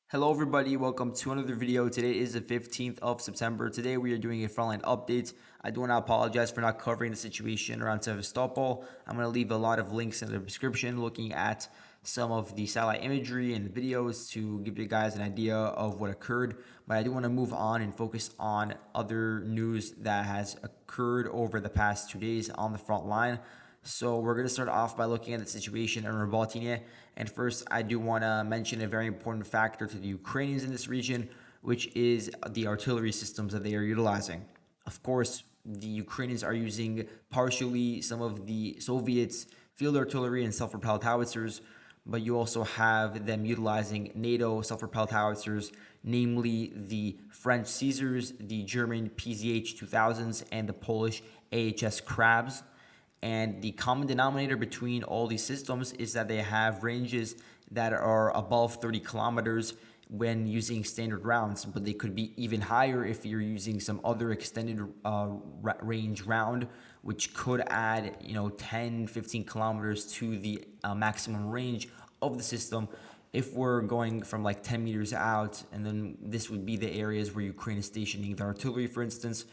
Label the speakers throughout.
Speaker 1: Hello everybody, welcome to another video. Today is the 15th of September. Today we are doing a frontline update. I do want to apologize for not covering the situation around Sevastopol. I'm going to leave a lot of links in the description looking at some of the satellite imagery and videos to give you guys an idea of what occurred. But I do want to move on and focus on other news that has occurred over the past 2 days on the front line. So we're going to start off by looking at the situation in Novodonetske. And first, I do want to mention a very important factor to the Ukrainians in this region, which is the artillery systems that they are utilizing. Of course, the Ukrainians are using partially some of the Soviets' field artillery and self-propelled howitzers, but you also have them utilizing NATO self-propelled howitzers, namely the French Caesars, the German PZH 2000s, and the Polish AHS Crabs. And the common denominator between all these systems is that they have ranges that are above 30 kilometers when using standard rounds, but they could be even higher if you're using some other extended range round, which could add 10 15 kilometers to the maximum range of the system if we're going from like 10 meters out. And then this would be the areas where Ukraine is stationing the artillery, for instance,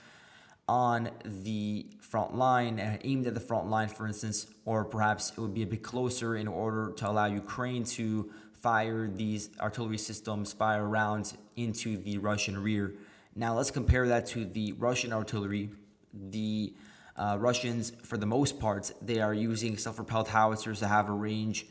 Speaker 1: on the front line, aimed at the front line, for instance, or perhaps it would be a bit closer in order to allow Ukraine to fire these artillery systems, fire rounds into the Russian rear. Now let's compare that to the Russian artillery. The Russians, for the most part, they are using self-propelled howitzers that have a range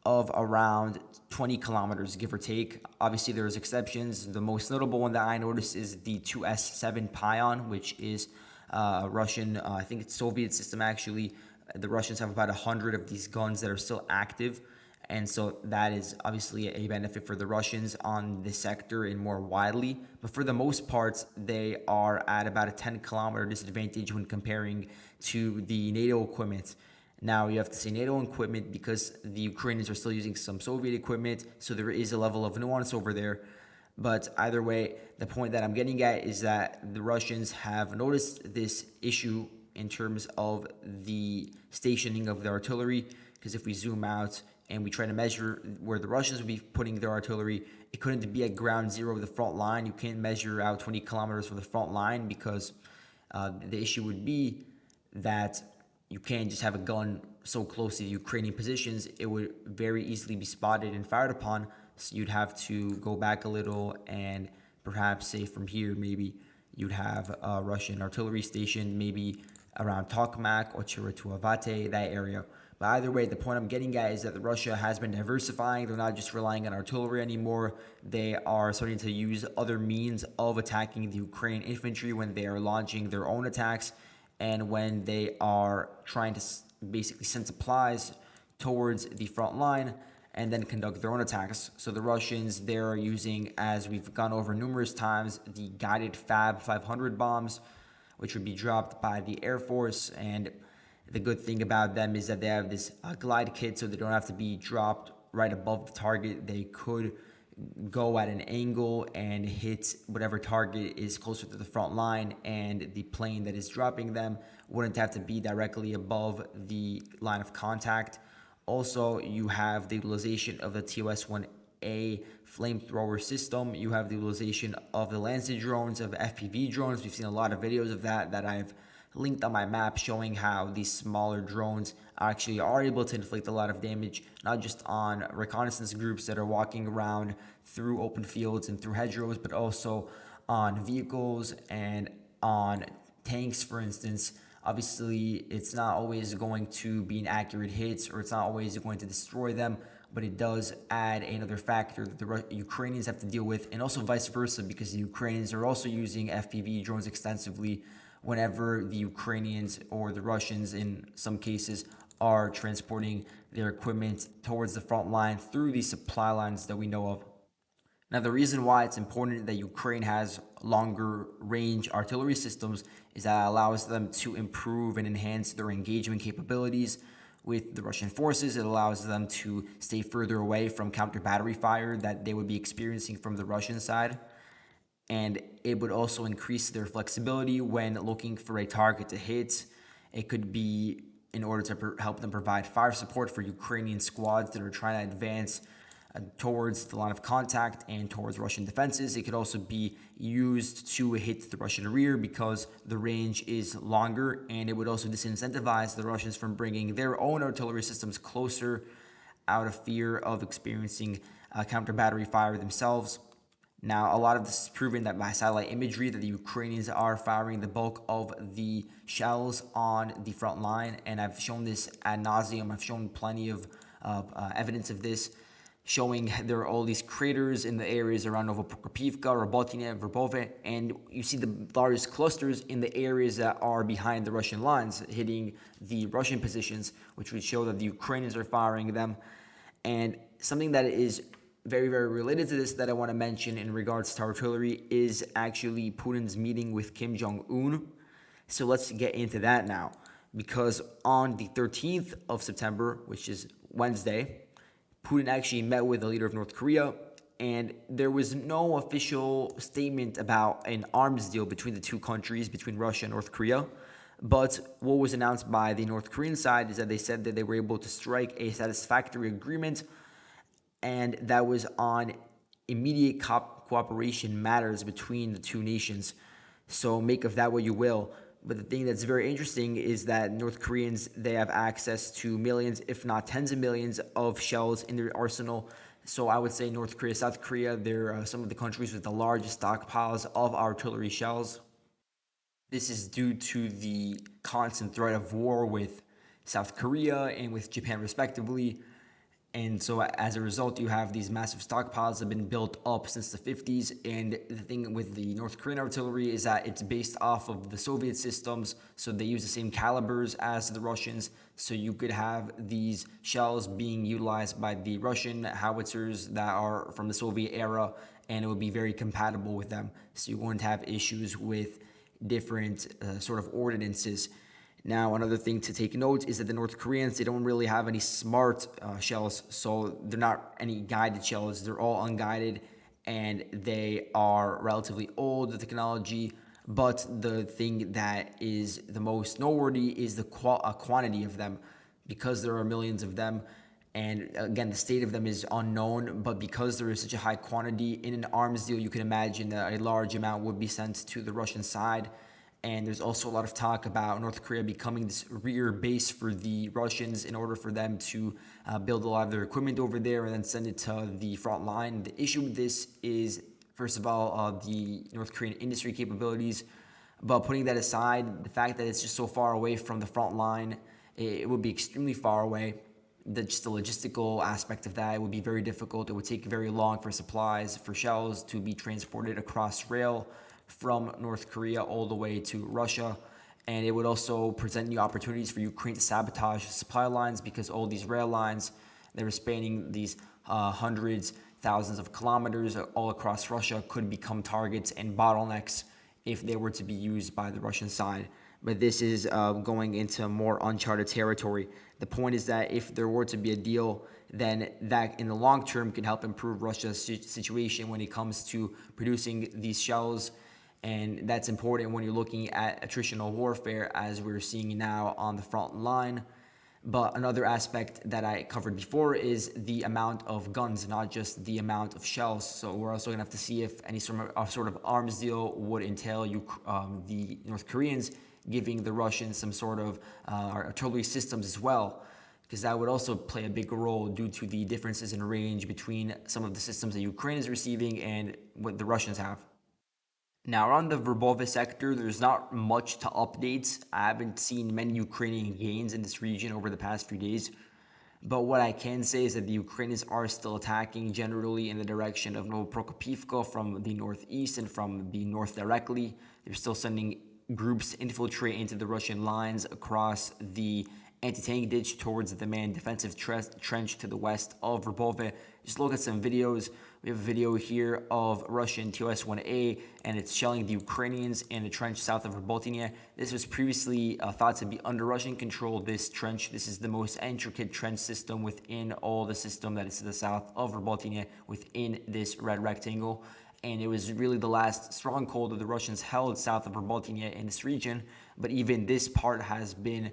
Speaker 1: of around 20 kilometers, give or take. Obviously, there's exceptions. The most notable one that I noticed is the 2S7 Pion, which is Russian, I think it's Soviet system actually. The Russians have about 100 of these guns that are still active. And so that is obviously a benefit for the Russians on this sector and more widely. But for the most part, they are at about a 10-kilometer disadvantage when comparing to the NATO equipment. Now you have to say NATO equipment because the Ukrainians are still using some Soviet equipment, so there is a level of nuance over there. But either way, the point that I'm getting at is that the Russians have noticed this issue in terms of the stationing of the artillery, because if we zoom out and we try to measure where the Russians would be putting their artillery, it couldn't be at ground zero of the front line. You can't measure out 20 kilometers from the front line because the issue would be that you can't just have a gun so close to the Ukrainian positions. It would very easily be spotted and fired upon. So you'd have to go back a little and perhaps say from here, maybe you'd have a Russian artillery station, maybe around Tokmak or Chiratuavate, that area. But either way, the point I'm getting at is that Russia has been diversifying. They're not just relying on artillery anymore. They are starting to use other means of attacking the Ukrainian infantry when they are launching their own attacks and when they are trying to basically send supplies towards the front line and then conduct their own attacks. So the Russians, they're using, as we've gone over numerous times, the guided Fab 500 bombs, which would be dropped by the Air Force. And the good thing about them is that they have this glide kit, so they don't have to be dropped right above the target. They could go at an angle and hit whatever target is closer to the front line, and the plane that is dropping them wouldn't have to be directly above the line of contact. Also, you have the utilization of the TOS-1A flamethrower system. You have the utilization of the Lancet drones, of FPV drones. We've seen a lot of videos of that I've linked on my map, showing how these smaller drones actually are able to inflict a lot of damage, not just on reconnaissance groups that are walking around through open fields and through hedgerows, but also on vehicles and on tanks, for instance. Obviously, it's not always going to be an accurate hit, or it's not always going to destroy them, but it does add another factor that the Ukrainians have to deal with, and also vice versa, because the Ukrainians are also using FPV drones extensively whenever the Ukrainians or the Russians, in some cases, are transporting their equipment towards the front line through these supply lines that we know of. Now, the reason why it's important that Ukraine has longer range artillery systems is that it allows them to improve and enhance their engagement capabilities with the Russian forces. It allows them to stay further away from counter battery fire that they would be experiencing from the Russian side. And it would also increase their flexibility when looking for a target to hit. It could be in order to help them provide fire support for Ukrainian squads that are trying to advance towards the line of contact and towards Russian defenses. It could also be used to hit the Russian rear because the range is longer, and it would also disincentivize the Russians from bringing their own artillery systems closer out of fear of experiencing counter battery fire themselves. Now, a lot of this is proven that by satellite imagery that the Ukrainians are firing the bulk of the shells on the front line, and I've shown this ad nauseum. I've shown plenty of evidence of this, showing there are all these craters in the areas around Novomaiorske, Robotyne, Verbove, and you see the largest clusters in the areas that are behind the Russian lines, hitting the Russian positions, which would show that the Ukrainians are firing them. And something that is very, very related to this that I want to mention in regards to artillery is actually Putin's meeting with Kim Jong-un. So let's get into that now, because on the 13th of September, which is Wednesday, Putin actually met with the leader of North Korea, and there was no official statement about an arms deal between the two countries, between Russia and North Korea. But what was announced by the North Korean side is that they said that they were able to strike a satisfactory agreement, and that was on immediate cooperation matters between the two nations. So make of that what you will. But the thing that's very interesting is that North Koreans, they have access to millions, if not tens of millions of shells in their arsenal. So I would say North Korea, South Korea, they're some of the countries with the largest stockpiles of artillery shells. This is due to the constant threat of war with South Korea and with Japan respectively. And so as a result, you have these massive stockpiles that have been built up since the 50s. And the thing with the North Korean artillery is that it's based off of the Soviet systems. So they use the same calibers as the Russians. So you could have these shells being utilized by the Russian howitzers that are from the Soviet era, and it would be very compatible with them. So you wouldn't have issues with different sort of ordinances. Now, another thing to take note is that the North Koreans, they don't really have any smart shells, so they're not any guided shells. They're all unguided, and they are relatively old, the technology. But the thing that is the most noteworthy is the quantity of them, because there are millions of them. And again, the state of them is unknown, but because there is such a high quantity in an arms deal, you can imagine that a large amount would be sent to the Russian side. And there's also a lot of talk about North Korea becoming this rear base for the Russians in order for them to build a lot of their equipment over there and then send it to the front line. The issue with this is, first of all, the North Korean industry capabilities. But putting that aside, the fact that it's just so far away from the front line, it would be extremely far away. Just the logistical aspect of that, it would be very difficult. It would take very long for supplies, for shells to be transported across rail from North Korea all the way to Russia. And it would also present new opportunities for Ukraine to sabotage supply lines, because all these rail lines, they were spanning these hundreds, thousands of kilometers all across Russia, could become targets and bottlenecks if they were to be used by the Russian side. But this is going into more uncharted territory. The point is that if there were to be a deal, then that in the long term can help improve Russia's situation when it comes to producing these shells. And that's important when you're looking at attritional warfare, as we're seeing now on the front line. But another aspect that I covered before is the amount of guns, not just the amount of shells. So we're also going to have to see if any sort of arms deal would entail the North Koreans giving the Russians some sort of artillery systems as well, because that would also play a big role due to the differences in range between some of the systems that Ukraine is receiving and what the Russians have. Now, around the Verbove sector, there's not much to update. I haven't seen many Ukrainian gains in this region over the past few days. But what I can say is that the Ukrainians are still attacking generally in the direction of Novodonetske from the northeast and from the north directly. They're still sending groups to infiltrate into the Russian lines across the anti-tank ditch towards the main defensive trench to the west of Verbove. Just look at some videos. We have a video here of Russian TOS-1A, and it's shelling the Ukrainians in the trench south of Robotyne. This was previously thought to be under Russian control, this trench. This is the most intricate trench system within all the system that is to the south of Robotyne, within this red rectangle. And it was really the last stronghold that the Russians held south of Robotyne in this region. But even this part has been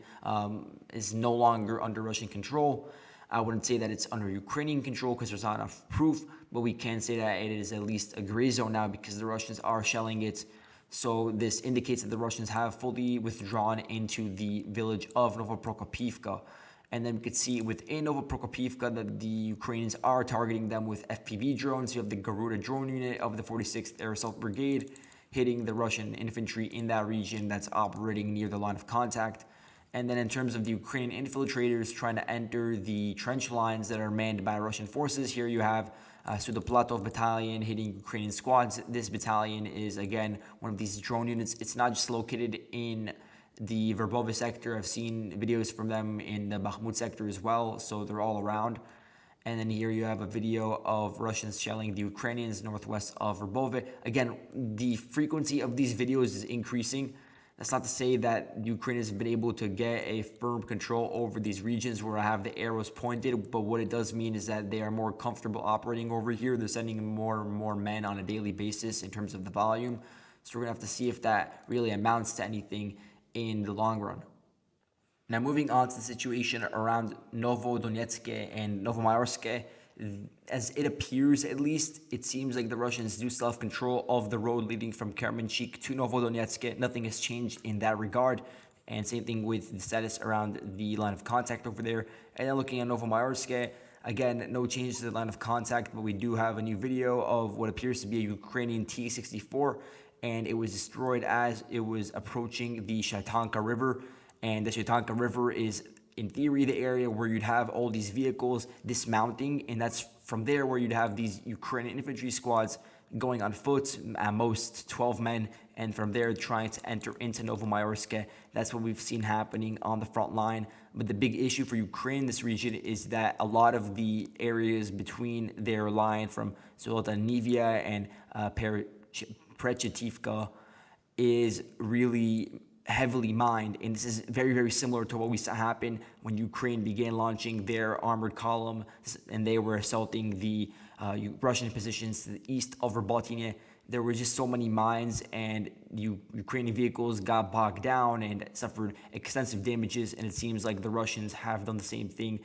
Speaker 1: is no longer under Russian control. I wouldn't say that it's under Ukrainian control because there's not enough proof, but we can say that it is at least a gray zone now because the Russians are shelling it. So this indicates that the Russians have fully withdrawn into the village of Novoprokopivka. And then we could see within Novoprokopivka that the Ukrainians are targeting them with FPV drones. You have the Garuda drone unit of the 46th Air Assault Brigade hitting the Russian infantry in that region that's operating near the line of contact. And then in terms of the Ukrainian infiltrators trying to enter the trench lines that are manned by Russian forces, here you have Sudoplatov battalion hitting Ukrainian squads. This battalion is, again, one of these drone units. It's not just located in the Verbove sector. I've seen videos from them in the Bakhmut sector as well, so they're all around. And then here you have a video of Russians shelling the Ukrainians northwest of Verbove. Again, the frequency of these videos is increasing. That's not to say that Ukraine has been able to get a firm control over these regions where I have the arrows pointed, but what it does mean is that they are more comfortable operating over here. They're sending more and more men on a daily basis in terms of the volume. So we're going to have to see if that really amounts to anything in the long run. Now moving on to the situation around Novodonetske and Novomaiorske, as it appears at least, it seems like the Russians do still have control of the road leading from Kremenchuk to Novodonetske. Nothing has changed in that regard. And same thing with the status around the line of contact over there. And then looking at Novomaiorske, again, no changes to the line of contact, but we do have a new video of what appears to be a Ukrainian T-64, and it was destroyed as it was approaching the Shaitanka River. And the Shaitanka River is, in theory, the area where you'd have all these vehicles dismounting, and that's from there where you'd have these Ukrainian infantry squads going on foot, at most 12 men, and from there trying to enter into Novomaiorske. That's what we've seen happening on the front line. But the big issue for Ukraine in this region is that a lot of the areas between their line from Zolotonivia and Klishchiivka is really heavily mined, and this is very, very similar to what we saw happen when Ukraine began launching their armored column and they were assaulting the Russian positions to the east of Verbove. There were just so many mines, and Ukrainian vehicles got bogged down and suffered extensive damages, and it seems like the Russians have done the same thing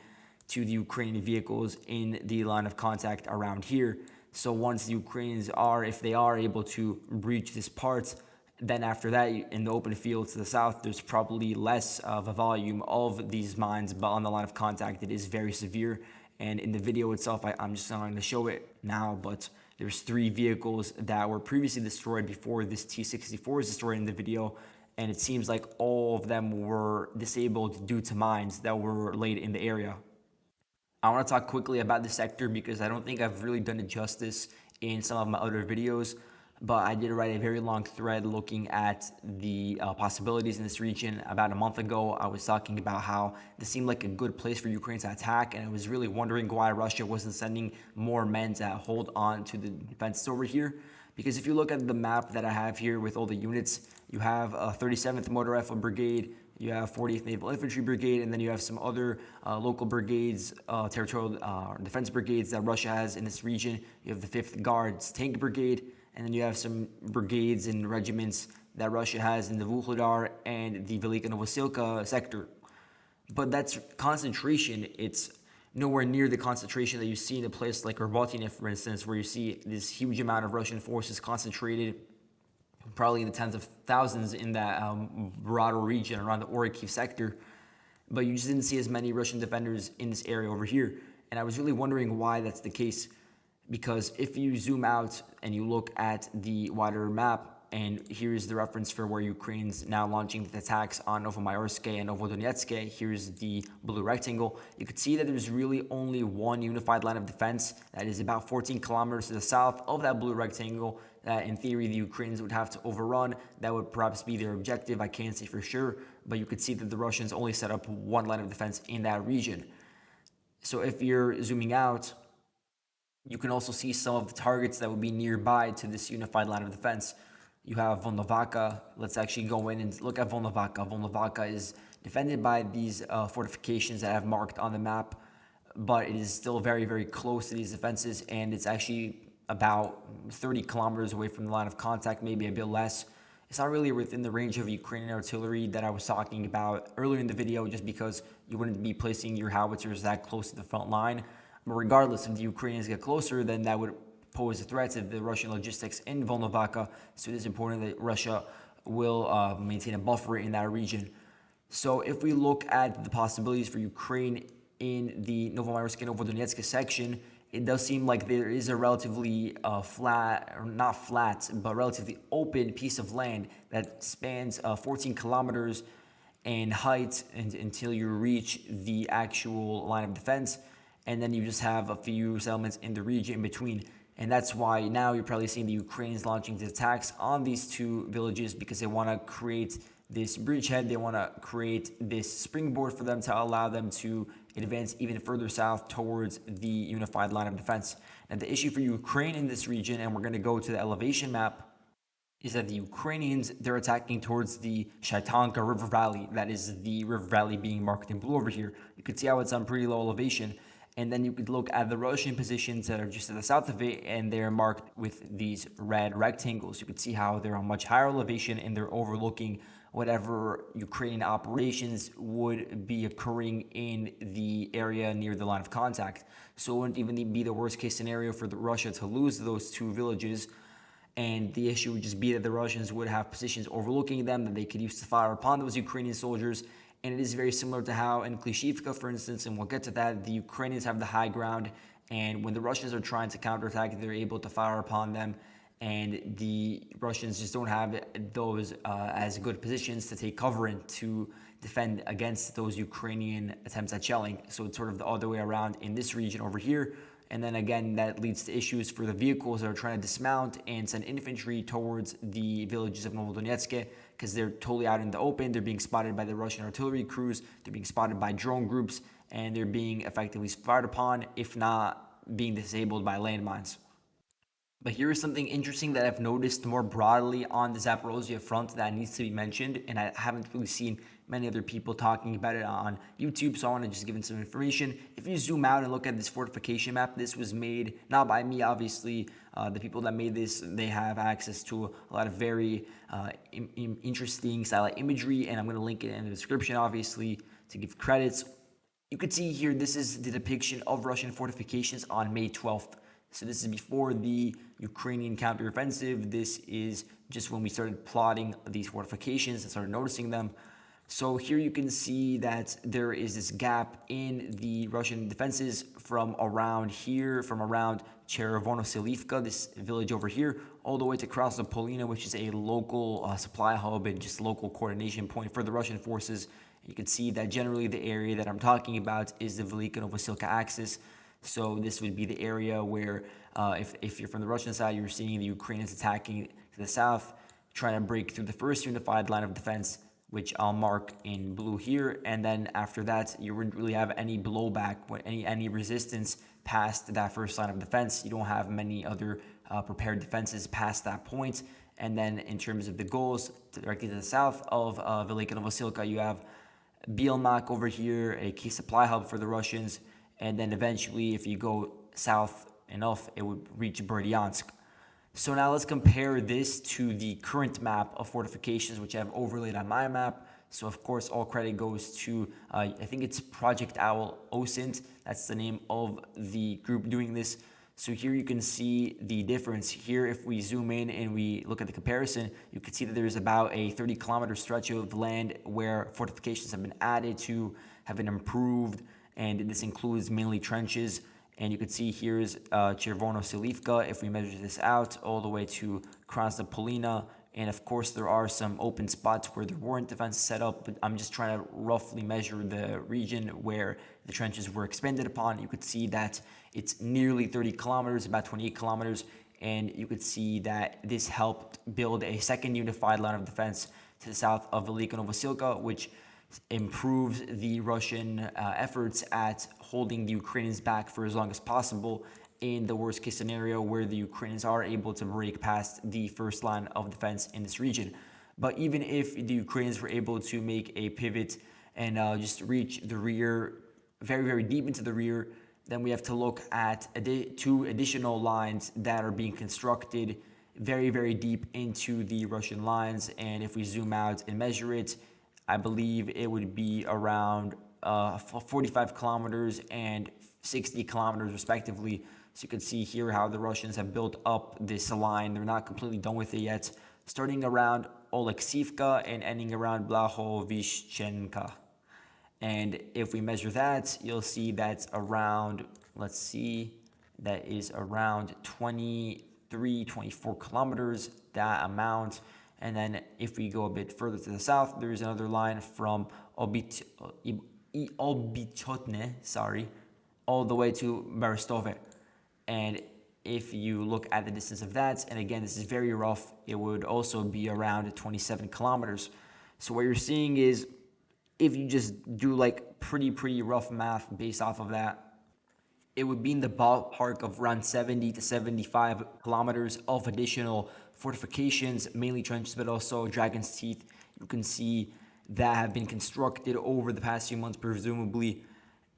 Speaker 1: to the Ukrainian vehicles in the line of contact around here. So once the Ukrainians if they are able to breach this part, then after that, in the open field to the south, there's probably less of a volume of these mines, but on the line of contact, it is very severe. And in the video itself, I'm just not going to show it now, but there's 3 vehicles that were previously destroyed before this T-64 was destroyed in the video, and it seems like all of them were disabled due to mines that were laid in the area. I want to talk quickly about this sector because I don't think I've really done it justice in some of my other videos. But I did write a very long thread looking at the possibilities in this region. About a month ago, I was talking about how this seemed like a good place for Ukraine to attack, and I was really wondering why Russia wasn't sending more men to hold on to the defenses over here. Because if you look at the map that I have here with all the units, you have 37th Motor Rifle Brigade, you have 40th Naval Infantry Brigade, and then you have some other local brigades, territorial defense brigades that Russia has in this region. You have the 5th Guards Tank Brigade, and then you have some brigades and regiments that Russia has in the Vuhledar and the Velika Novosilka sector. But that's concentration. It's nowhere near the concentration that you see in a place like Verbove, for instance, where you see this huge amount of Russian forces concentrated, probably in the tens of thousands in that broader region around the Orikhiv sector. But you just didn't see as many Russian defenders in this area over here. And I was really wondering why that's the case. Because if you zoom out and you look at the wider map, and here's the reference for where Ukraine's now launching the attacks on Novomaiorske and Novodonetske, here's the blue rectangle, you could see that there's really only one unified line of defense that is about 14 kilometers to the south of that blue rectangle that in theory the Ukrainians would have to overrun. That would perhaps be their objective, I can't say for sure, but you could see that the Russians only set up one line of defense in that region. So if you're zooming out, you can also see some of the targets that would be nearby to this unified line of defense. You have Volnovakha. Let's actually go in and look at Volnovakha. Volnovakha is defended by these fortifications that I have marked on the map, but it is still very, very close to these defenses, and it's actually about 30 kilometers away from the line of contact, maybe a bit less. It's not really within the range of Ukrainian artillery that I was talking about earlier in the video, just because you wouldn't be placing your howitzers that close to the front line. But regardless, if the Ukrainians get closer, then that would pose a threat to the Russian logistics in Volnovakha. So it is important that Russia will maintain a buffer in that region. So if we look at the possibilities for Ukraine in the Novomaiorske and Novodonetske section, it does seem like there is a relatively flat, or not flat, but relatively open piece of land that spans 14 kilometers in height until you reach the actual line of defense. And then you just have a few settlements in the region in between. And that's why now you're probably seeing the Ukrainians launching the attacks on these two villages, because they want to create this bridgehead. They want to create this springboard for them to allow them to advance even further south towards the unified line of defense. And the issue for Ukraine in this region, and we're going to go to the elevation map, is that the Ukrainians, they're attacking towards the Shaitanka River Valley. That is the river valley being marked in blue over here. You can see how it's on pretty low elevation. And then you could look at the Russian positions that are just to the south of it, and they're marked with these red rectangles. You can see how they're on much higher elevation, and they're overlooking whatever Ukrainian operations would be occurring in the area near the line of contact. So it wouldn't even be the worst case scenario for Russia to lose those two villages. And the issue would just be that the Russians would have positions overlooking them that they could use to fire upon those Ukrainian soldiers. And it is very similar to how in Klishchiivka, for instance, and we'll get to that, the Ukrainians have the high ground. And when the Russians are trying to counterattack, they're able to fire upon them. And the Russians just don't have those as good positions to take cover in to defend against those Ukrainian attempts at shelling. So it's sort of the other way around in this region over here. And then again, that leads to issues for the vehicles that are trying to dismount and send infantry towards the villages of Novodonetske, because they're totally out in the open. They're being spotted by the Russian artillery crews. They're being spotted by drone groups, and they're being effectively fired upon, if not being disabled by landmines. But here is something interesting that I've noticed more broadly on the Zaporizhia front that needs to be mentioned, and I haven't really seen many other people talking about it on YouTube, so I want to just give it some information. If you zoom out and look at this fortification map, this was made not by me, obviously. The people that made this, they have access to a lot of very interesting satellite imagery, and I'm going to link it in the description, obviously, to give credits. You could see here, this is the depiction of Russian fortifications on May 12th. So this is before the Ukrainian counteroffensive. This is just when we started plotting these fortifications and started noticing them. So here you can see that there is this gap in the Russian defenses from around here, from around Chervonoselivka, this village over here, all the way to Krasnopolina, which is a local supply hub and just local coordination point for the Russian forces. You can see that generally the area that I'm talking about is the Velika Novosilka axis. So this would be the area where if you're from the Russian side, you're seeing the Ukrainians attacking to the south, trying to break through the first unified line of defense, which I'll mark in blue here. And then after that, you wouldn't really have any blowback, any resistance past that first line of defense. You don't have many other prepared defenses past that point. And then in terms of the goals, directly to the south of Velika Novosilka, you have Bielmak over here, a key supply hub for the Russians. And then eventually, if you go south enough, it would reach Berdyansk. So now let's compare this to the current map of fortifications, which I've overlaid on my map. So of course, all credit goes to, I think it's Project Owl OSINT. That's the name of the group doing this. So here you can see the difference. Here, if we zoom in and we look at the comparison, you can see that there's about a 30-kilometer stretch of land where fortifications have been added to, have been improved, and this includes mainly trenches. And you can see here's Chervonoselivka, if we measure this out, all the way to Krasnopolina. And of course, there are some open spots where there weren't defenses set up, but I'm just trying to roughly measure the region where the trenches were expanded upon. You could see that it's nearly 30 kilometers, about 28 kilometers. And you could see that this helped build a second unified line of defense to the south of Velika Novosilka, which improves the Russian efforts at holding the Ukrainians back for as long as possible in the worst case scenario where the Ukrainians are able to break past the first line of defense in this region. But even if the Ukrainians were able to make a pivot and just reach the rear, very, very deep into the rear, then we have to look at two additional lines that are being constructed very, very deep into the Russian lines. And if we zoom out and measure it, I believe it would be around 45 kilometers and 60 kilometers respectively. So you can see here how the Russians have built up this line. They're not completely done with it yet. Starting around Klishchiivka and ending around Blahovishchenka. And if we measure that, you'll see that's around, let's see, that is around 23, 24 kilometers, that amount. And then if we go a bit further to the south, there's another line from Obichotne, all the way to Berestove. And if you look at the distance of that, and again, this is very rough, it would also be around 27 kilometers. So what you're seeing is, if you just do like pretty rough math based off of that, it would be in the ballpark of around 70 to 75 kilometers of additional fortifications, mainly trenches, but also Dragon's Teeth. You can see that have been constructed over the past few months, presumably.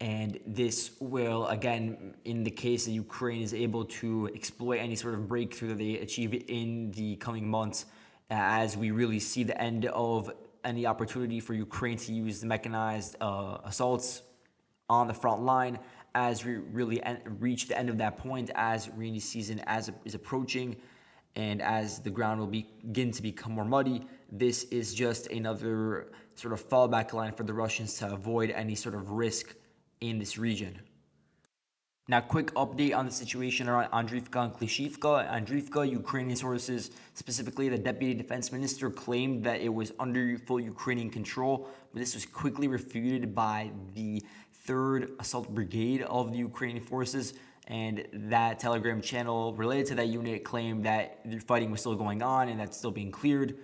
Speaker 1: And this will, again, in the case that Ukraine is able to exploit any sort of breakthrough that they achieve in the coming months, as we really see the end of any opportunity for Ukraine to use the mechanized assaults on the front line, as we really reach the end of that point, as rainy season is approaching, and as the ground will begin to become more muddy. This is just another sort of fallback line for the Russians to avoid any sort of risk in this region. Now, quick update on the situation around Andriivka and Klishchiivka. Andriivka, Ukrainian sources, specifically the deputy defense minister, claimed that it was under full Ukrainian control, but this was quickly refuted by the 3rd Assault Brigade of the Ukrainian forces. And that Telegram channel related to that unit claimed that the fighting was still going on and that's still being cleared,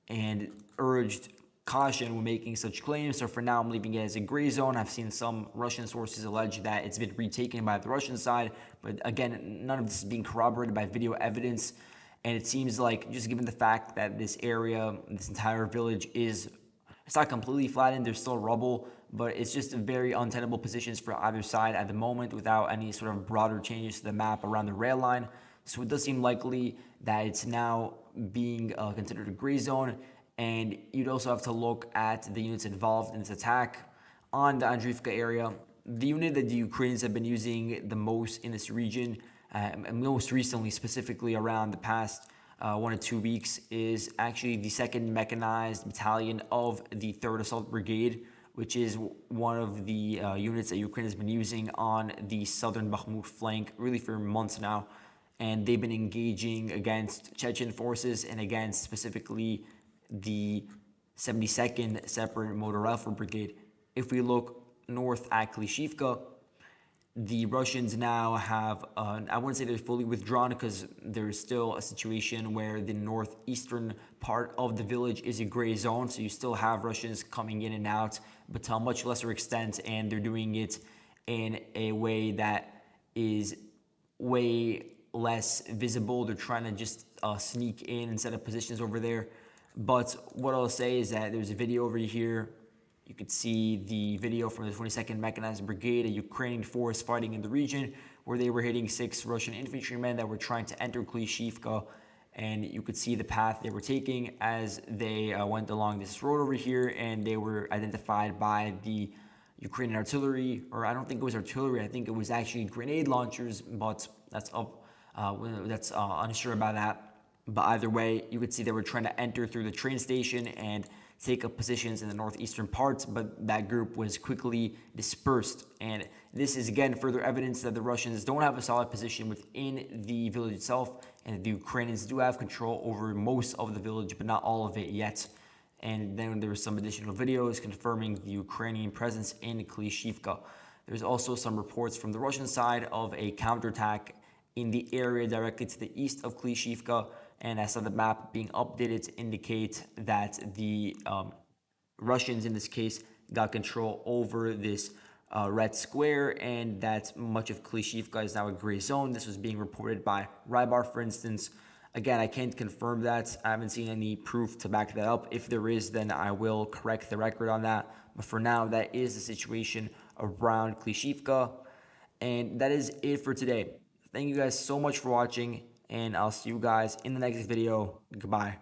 Speaker 1: and urged caution when making such claims. So for now, I'm leaving it as a gray zone. I've seen some Russian sources allege that it's been retaken by the Russian side, but again, none of this is being corroborated by video evidence. And it seems like, just given the fact that this area, this entire village it's not completely flattened, there's still rubble, but it's just very untenable positions for either side at the moment without any sort of broader changes to the map around the rail line. So it does seem likely that it's now being considered a gray zone. And you'd also have to look at the units involved in this attack on the Andriivka area. The unit that the Ukrainians have been using the most in this region, and most recently, specifically around the past 1 or 2 weeks, is actually the 2nd Mechanized Battalion of the 3rd Assault Brigade, which is one of the units that Ukraine has been using on the southern Bakhmut flank really for months now. And they've been engaging against Chechen forces and against specifically the 72nd Separate Motor Rifle Brigade. If we look north at Klishchiivka, the Russians now have, I wouldn't say they're fully withdrawn, because there's still a situation where the northeastern part of the village is a gray zone. So you still have Russians coming in and out, but to a much lesser extent, and they're doing it in a way that is way less visible. They're trying to just sneak in and set up positions over there. But what I'll say is that there's a video over here. You could see the video from the 22nd Mechanized Brigade, a Ukrainian force fighting in the region, where they were hitting 6 Russian infantrymen that were trying to enter Klishchiivka. And you could see the path they were taking as they went along this road over here, and they were identified by the Ukrainian artillery, or I don't think it was artillery, I think it was actually grenade launchers, but that's unsure about that. But either way, you could see they were trying to enter through the train station and take up positions in the northeastern parts, but that group was quickly dispersed. And this is, again, further evidence that the Russians don't have a solid position within the village itself, and the Ukrainians do have control over most of the village, but not all of it yet. And then there were some additional videos confirming the Ukrainian presence in Klishchiivka. There's also some reports from the Russian side of a counterattack in the area directly to the east of Klishchiivka. And I saw the map being updated to indicate that the Russians, in this case, got control over this red square, and that much of Klishchiivka is now a gray zone. This was being reported by Rybar, for instance. Again, I can't confirm that. I haven't seen any proof to back that up. If there is, then I will correct the record on that. But for now, that is the situation around Klishchiivka. And that is it for today. Thank you guys so much for watching. and I'll see you guys in the next video. Goodbye.